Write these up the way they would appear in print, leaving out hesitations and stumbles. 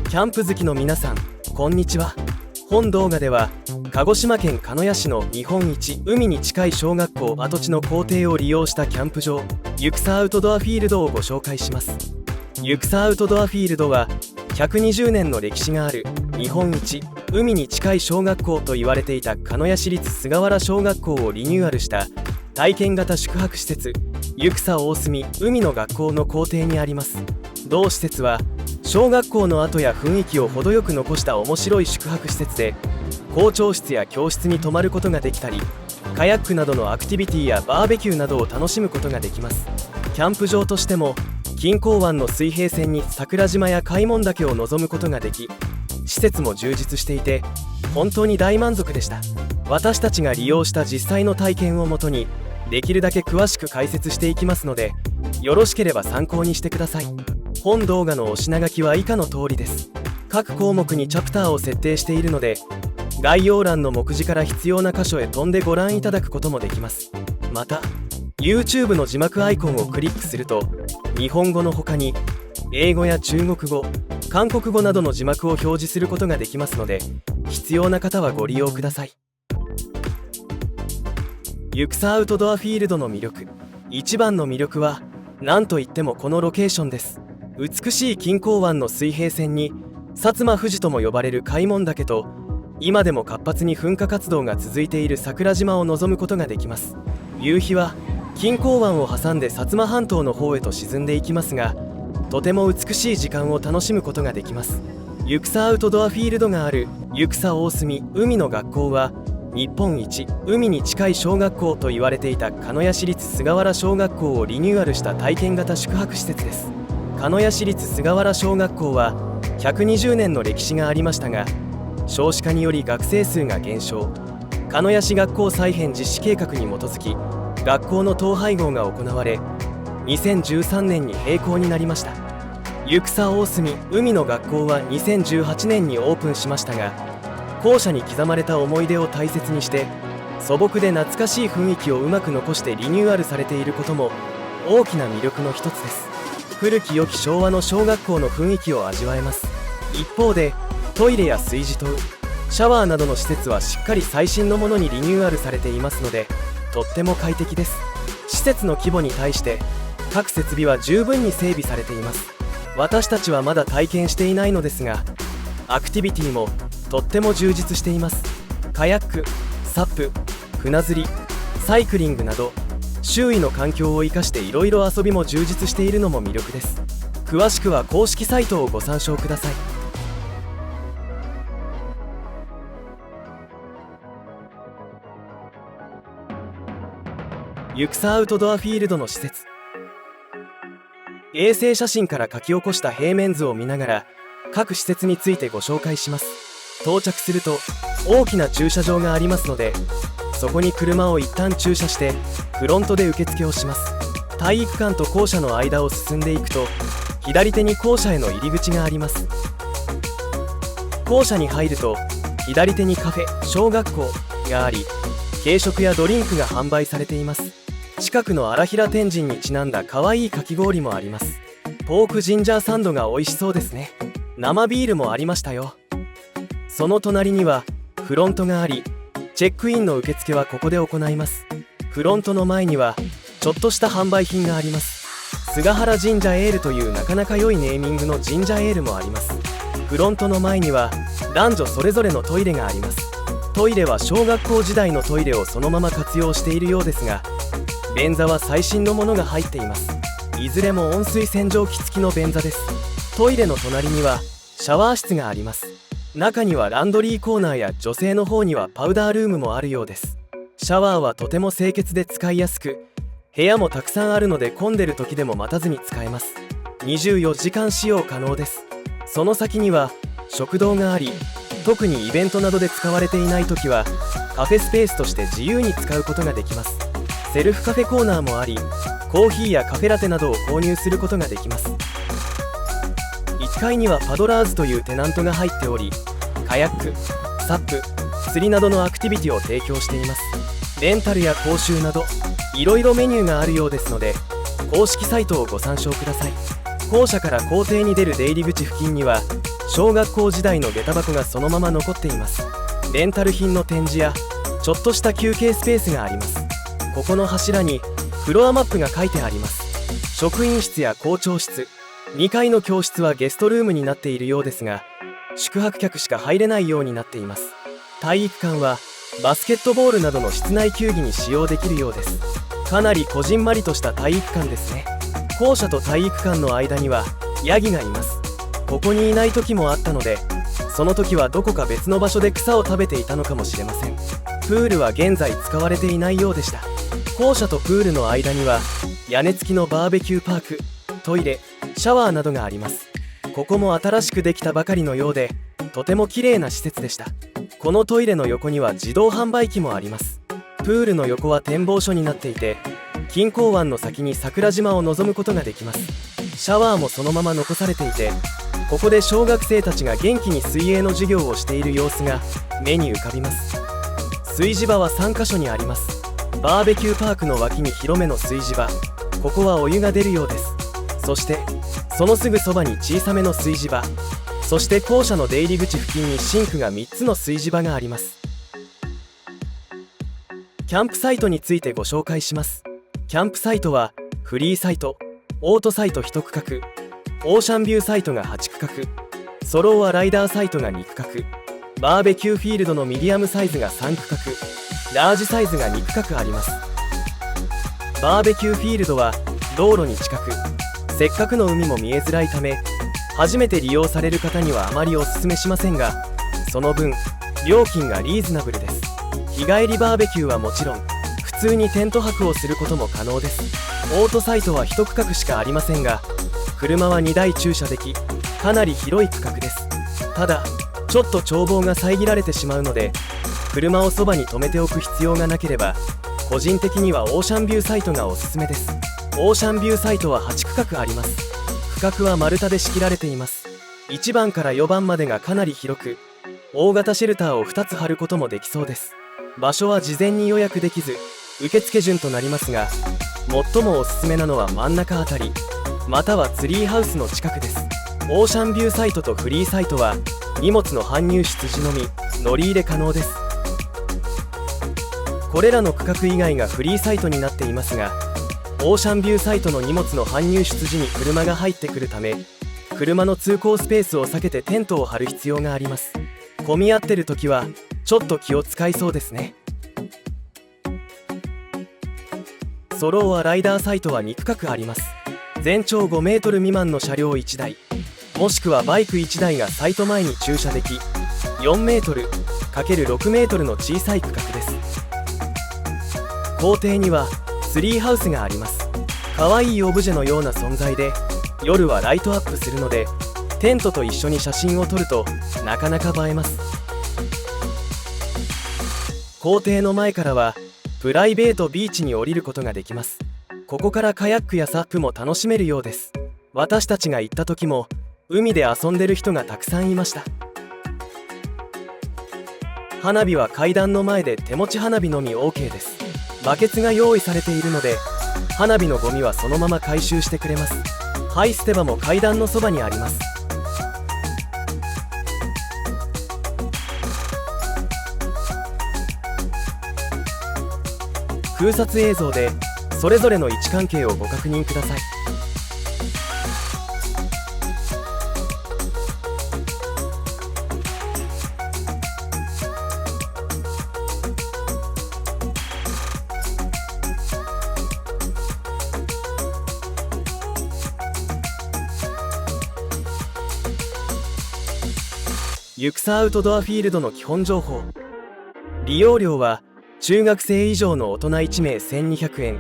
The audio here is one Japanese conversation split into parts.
キャンプ好きの皆さん、こんにちは。本動画では鹿児島県鹿屋市の日本一海に近い小学校跡地の校庭を利用したキャンプ場、ユクサアウトドアフィールドをご紹介します。ユクサアウトドアフィールドは120年の歴史がある日本一海に近い小学校と言われていた鹿屋市立菅原小学校をリニューアルした体験型宿泊施設、ユクサ大隅海の学校の校庭にあります。同施設は小学校の跡や雰囲気を程よく残した面白い宿泊施設で、校長室や教室に泊まることができたり、カヤックなどのアクティビティやバーベキューなどを楽しむことができます。キャンプ場としても錦江湾の水平線に桜島や開門岳を望むことができ、施設も充実していて本当に大満足でした。私たちが利用した実際の体験をもとにできるだけ詳しく解説していきますので、よろしければ参考にしてください。本動画のお品書きは以下の通りです。各項目にチャプターを設定しているので、概要欄の目次から必要な箇所へ飛んでご覧いただくこともできます。また YouTube の字幕アイコンをクリックすると、日本語の他に英語や中国語、韓国語などの字幕を表示することができますので、必要な方はご利用ください。ユクサアウトドアフィールドの魅力、一番の魅力は何といってもこのロケーションです。美しい錦江湾の水平線に薩摩富士とも呼ばれる開門岳と、今でも活発に噴火活動が続いている桜島を望むことができます。夕日は錦江湾を挟んで薩摩半島の方へと沈んでいきますが、とても美しい時間を楽しむことができます。ユクサアウトドアフィールドがあるユクサ大隅海の学校は日本一海に近い小学校と言われていた鹿屋市立菅原小学校をリニューアルした体験型宿泊施設です。鹿屋市立菅原小学校は120年の歴史がありましたが、少子化により学生数が減少。鹿屋市学校再編実施計画に基づき学校の統廃合が行われ、2013年に閉校になりました。ユクサ大隅海の学校は2018年にオープンしましたが、校舎に刻まれた思い出を大切にして素朴で懐かしい雰囲気をうまく残してリニューアルされていることも大きな魅力の一つです。古き良き昭和の小学校の雰囲気を味わえます。一方でトイレや炊事棟、シャワーなどの施設はしっかり最新のものにリニューアルされていますので、とっても快適です。施設の規模に対して各設備は十分に整備されています。私たちはまだ体験していないのですが、アクティビティもとっても充実しています。カヤック、サップ、船釣り、サイクリングなど周囲の環境を生かしていろいろ遊びも充実しているのも魅力です。詳しくは公式サイトをご参照ください。ユクサアウトドアフィールドの施設、衛星写真から書き起こした平面図を見ながら各施設についてご紹介します。到着すると大きな駐車場がありますので、そこに車を一旦駐車してフロントで受付をします。体育館と校舎の間を進んでいくと、左手に校舎への入り口があります。校舎に入ると左手にカフェ小学校があり、軽食やドリンクが販売されています。近くの荒平天神にちなんだ可愛いかき氷もあります。ポークジンジャーサンドが美味しそうですね。生ビールもありましたよ。その隣にはフロントがあり、チェックインの受付はここで行います。フロントの前にはちょっとした販売品があります。菅原ジンジャーエールというなかなか良いネーミングのジンジャーエールもあります。フロントの前には男女それぞれのトイレがあります。トイレは小学校時代のトイレをそのまま活用しているようですが、便座は最新のものが入っています。いずれも温水洗浄機付きの便座です。トイレの隣にはシャワー室があります。中にはランドリーコーナーや女性の方にはパウダールームもあるようです。シャワーはとても清潔で使いやすく、部屋もたくさんあるので混んでる時でも待たずに使えます。24時間使用可能です。その先には食堂があり、特にイベントなどで使われていない時はカフェスペースとして自由に使うことができます。セルフカフェコーナーもあり、コーヒーやカフェラテなどを購入することができます。1階にはパドラーズというテナントが入っており、カヤック、サップ、釣りなどのアクティビティを提供しています。レンタルや講習などいろいろメニューがあるようですので、公式サイトをご参照ください。校舎から校庭に出る出入り口付近には小学校時代の下駄箱がそのまま残っています。レンタル品の展示やちょっとした休憩スペースがあります。ここの柱にフロアマップが書いてあります。職員室や校長室、2階の教室はゲストルームになっているようですが、宿泊客しか入れないようになっています。体育館はバスケットボールなどの室内球技に使用できるようです。かなりこじんまりとした体育館ですね。校舎と体育館の間にはヤギがいます。ここにいない時もあったので、その時はどこか別の場所で草を食べていたのかもしれません。プールは現在使われていないようでした。校舎とプールの間には屋根付きのバーベキューパーク、トイレ、シャワーなどがあります。ここも新しくできたばかりのようで、とても綺麗な施設でした。このトイレの横には自動販売機もあります。プールの横は展望所になっていて、錦江湾の先に桜島を望むことができます。シャワーもそのまま残されていて、ここで小学生たちが元気に水泳の授業をしている様子が目に浮かびます。炊事場は3カ所にあります。バーベキューパークの脇に広めの炊事場、ここはお湯が出るようです。そしてそのすぐそばに小さめの炊事場、そして校舎の出入り口付近にシンクが3つの炊事場があります。キャンプサイトについてご紹介します。キャンプサイトはフリーサイト、オートサイト1区画、オーシャンビューサイトが8区画、ソローアライダーサイトが2区画、バーベキューフィールドのミディアムサイズが3区画、ラージサイズが2区画あります。バーベキューフィールドは道路に近く、せっかくの海も見えづらいため、初めて利用される方にはあまりおすすめしませんが、その分料金がリーズナブルです。日帰りバーベキューはもちろん、普通にテント泊をすることも可能です。オートサイトは1区画しかありませんが、車は2台駐車でき、かなり広い区画です。ただちょっと眺望が遮られてしまうので、車をそばに止めておく必要がなければ、個人的にはオーシャンビューサイトがおすすめです。オーシャンビューサイトは8区画あります。区画は丸太で仕切られています。1番から4番までがかなり広く、大型シェルターを2つ張ることもできそうです。場所は事前に予約できず、受付順となりますが、最もおすすめなのは真ん中あたり、またはツリーハウスの近くです。オーシャンビューサイトとフリーサイトは荷物の搬入出時のみ乗り入れ可能です。これらの区画以外がフリーサイトになっていますが、オーシャンビューサイトの荷物の搬入出時に車が入ってくるため、車の通行スペースを避けてテントを張る必要があります。混み合ってる時はちょっと気を使いそうですね。ソローアライダーサイトは2区画あります。全長5メートル未満の車両1台、もしくはバイク1台がサイト前に駐車でき、4メートル ×6 メートルの小さい区画です。校庭にはツリーハウスがあります。可愛いオブジェのような存在で、夜はライトアップするので、テントと一緒に写真を撮るとなかなか映えます。校庭の前からはプライベートビーチに降りることができます。ここからカヤックやサップも楽しめるようです。私たちが行った時も海で遊んでる人がたくさんいました。花火は階段の前で手持ち花火のみ OK です。バケツが用意されているので、花火のゴミはそのまま回収してくれます。ハイ捨て場も階段のそばにあります。空撮映像でそれぞれの位置関係をご確認ください。ユクサアウトドアフィールドの基本情報。利用料は中学生以上の大人1名1200円、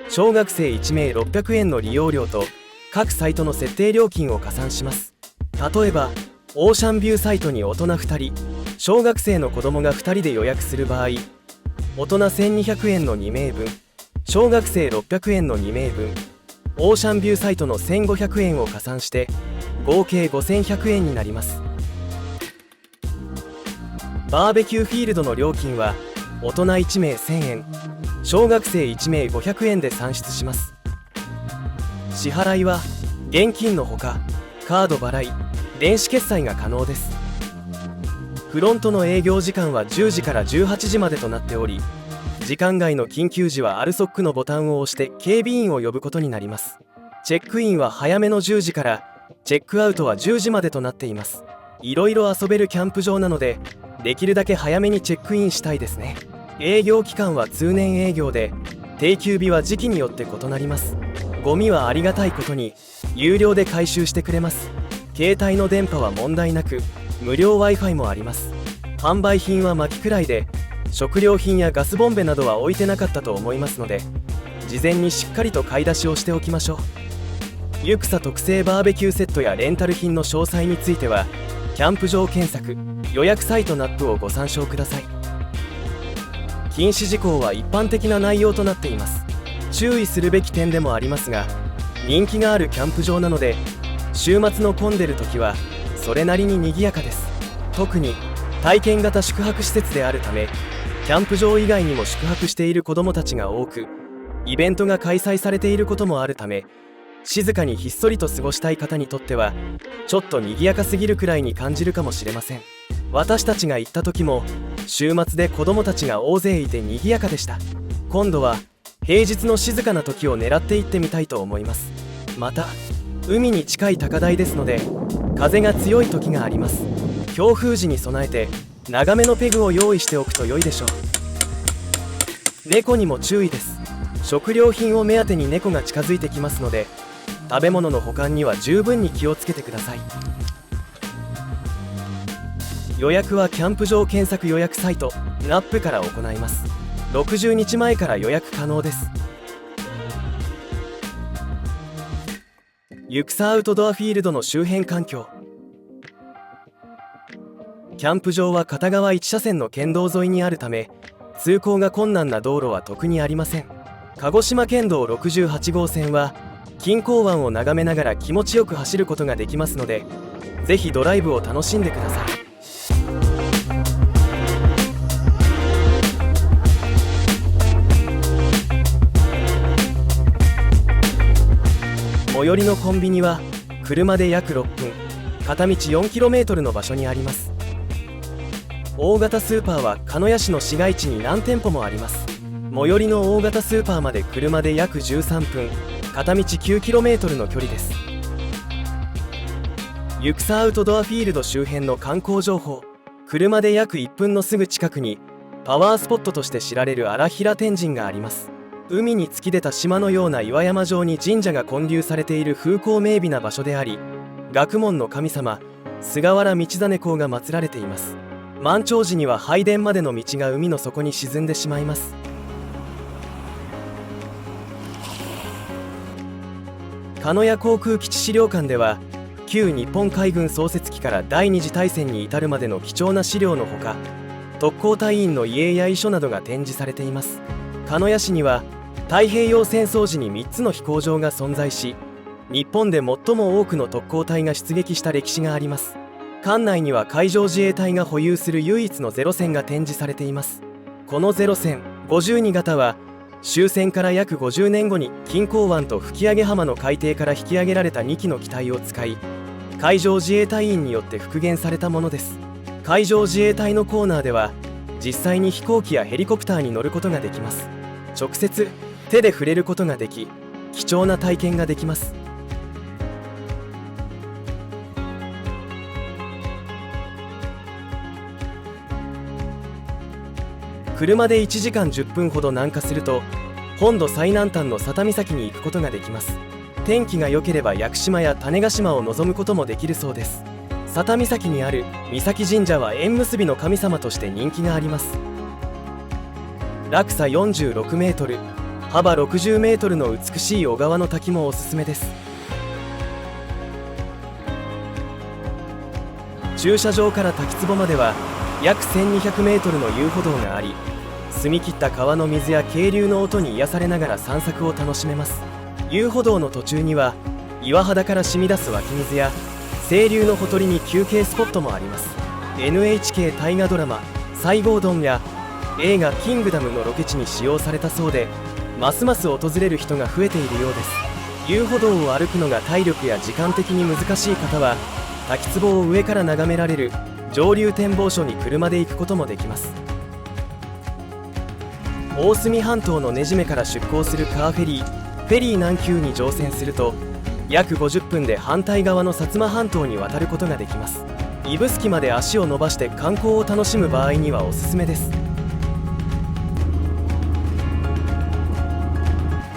小学生1名600円の利用料と各サイトの設定料金を加算します。例えばオーシャンビューサイトに大人2人、小学生の子供が2人で予約する場合、大人1200円の2名分、小学生600円の2名分、オーシャンビューサイトの1500円を加算して合計5100円になります。バーベキューフィールドの料金は大人1名1000円、小学生1名500円で算出します。支払いは現金のほかカード払い、電子決済が可能です。フロントの営業時間は10時から18時までとなっており、時間外の緊急時は RSOC のボタンを押して警備員を呼ぶことになります。チェックインは早めの10時からチェックアウトは10時までとなっています。いろいろ遊べるキャンプ場なので、できるだけ早めにチェックインしたいですね。営業期間は通年営業で、定休日は時期によって異なります。ゴミはありがたいことに有料で回収してくれます。携帯の電波は問題なく、無料 Wi-Fi もあります。販売品は薪くらいで、食料品やガスボンベなどは置いてなかったと思いますので、事前にしっかりと買い出しをしておきましょう。ユクサ特製バーベキューセットやレンタル品の詳細については、キャンプ場検索、予約サイトNAPをご参照ください。禁止事項は一般的な内容となっています。注意するべき点でもありますが、人気があるキャンプ場なので、週末の混んでる時はそれなりに賑やかです。特に体験型宿泊施設であるため、キャンプ場以外にも宿泊している子どもたちが多く、イベントが開催されていることもあるため、静かにひっそりと過ごしたい方にとってはちょっと賑やかすぎるくらいに感じるかもしれません。私たちが行った時も週末で子どもたちが大勢いて賑やかでした。今度は平日の静かな時を狙って行ってみたいと思います。また海に近い高台ですので、風が強い時があります。強風時に備えて長めのペグを用意しておくと良いでしょう。猫にも注意です。食料品を目当てに猫が近づいてきますので、食べ物の保管には十分に気をつけてください。予約はキャンプ場検索予約サイトNAPから行います。60日前から予約可能です。ユクサアウトドアフィールドの周辺環境。キャンプ場は片側1車線の県道沿いにあるため、通行が困難な道路は特にありません。鹿児島県道68号線は錦江湾を眺めながら気持ちよく走ることができますので、ぜひドライブを楽しんでください。最寄りのコンビニは車で約6分、片道 4km の場所にあります。大型スーパーは鹿屋市の市街地に何店舗もあります。最寄りの大型スーパーまで車で約13分、片道 9km の距離です。ユクサアウトドアフィールド周辺の観光情報。車で約1分のすぐ近くにパワースポットとして知られる荒平天神があります。海に突き出た島のような岩山状に神社が建立されている風光明媚な場所であり、学問の神様菅原道真公が祀られています。満潮時には拝殿までの道が海の底に沈んでしまいます。鹿屋航空基地資料館では、旧日本海軍創設期から第二次大戦に至るまでの貴重な資料のほか、特攻隊員の遺影や遺書などが展示されています。鹿屋市には太平洋戦争時に3つの飛行場が存在し、日本で最も多くの特攻隊が出撃した歴史があります。館内には海上自衛隊が保有する唯一のゼロ戦が展示されています。このゼロ戦52型は終戦から約50年後に錦江湾と吹上浜の海底から引き上げられた2機の機体を使い、海上自衛隊員によって復元されたものです。海上自衛隊のコーナーでは実際に飛行機やヘリコプターに乗ることができます。直接手で触れることができ、貴重な体験ができます。車で1時間10分ほど南下すると、本土最南端の佐多岬に行くことができます。天気が良ければ屋久島や種子島を望むこともできるそうです。佐多岬にある岬神社は縁結びの神様として人気があります。落差46メートル、幅60メートルの美しい小川の滝もおすすめです。駐車場から滝壺までは約1200メートルの遊歩道があり、澄み切った川の水や渓流の音に癒されながら散策を楽しめます。遊歩道の途中には岩肌から染み出す湧き水や清流のほとりに休憩スポットもあります。 NHK 大河ドラマ「西郷どん」や映画「キングダム」のロケ地に使用されたそうで、ますます訪れる人が増えているようです。遊歩道を歩くのが体力や時間的に難しい方は滝壺を上から眺められる上流展望所に車で行くこともできます。大隅半島の根締めから出港するカーフェリー南急に乗船すると、約50分で反対側の薩摩半島に渡ることができます。指宿まで足を伸ばして観光を楽しむ場合にはおすすめです。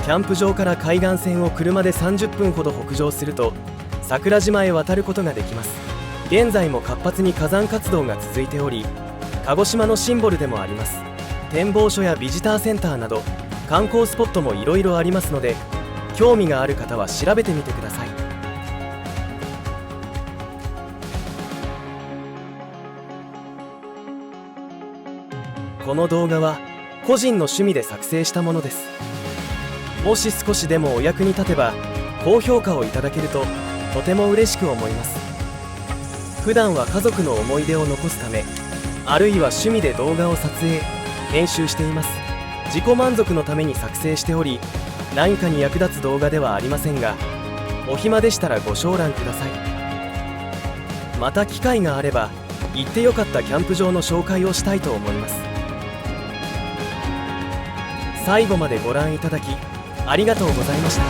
キャンプ場から海岸線を車で30分ほど北上すると桜島へ渡ることができます。現在も活発に火山活動が続いており、鹿児島のシンボルでもあります。展望所やビジターセンターなど観光スポットもいろいろありますので、興味がある方は調べてみてください。この動画は個人の趣味で作成したものです。もし少しでもお役に立てば高評価をいただけるととても嬉しく思います。普段は家族の思い出を残すため、あるいは趣味で動画を撮影編集しています。自己満足のために作成しており、何かに役立つ動画ではありませんが、お暇でしたらご賞覧ください。また機会があれば行ってよかったキャンプ場の紹介をしたいと思います。最後までご覧いただきありがとうございました。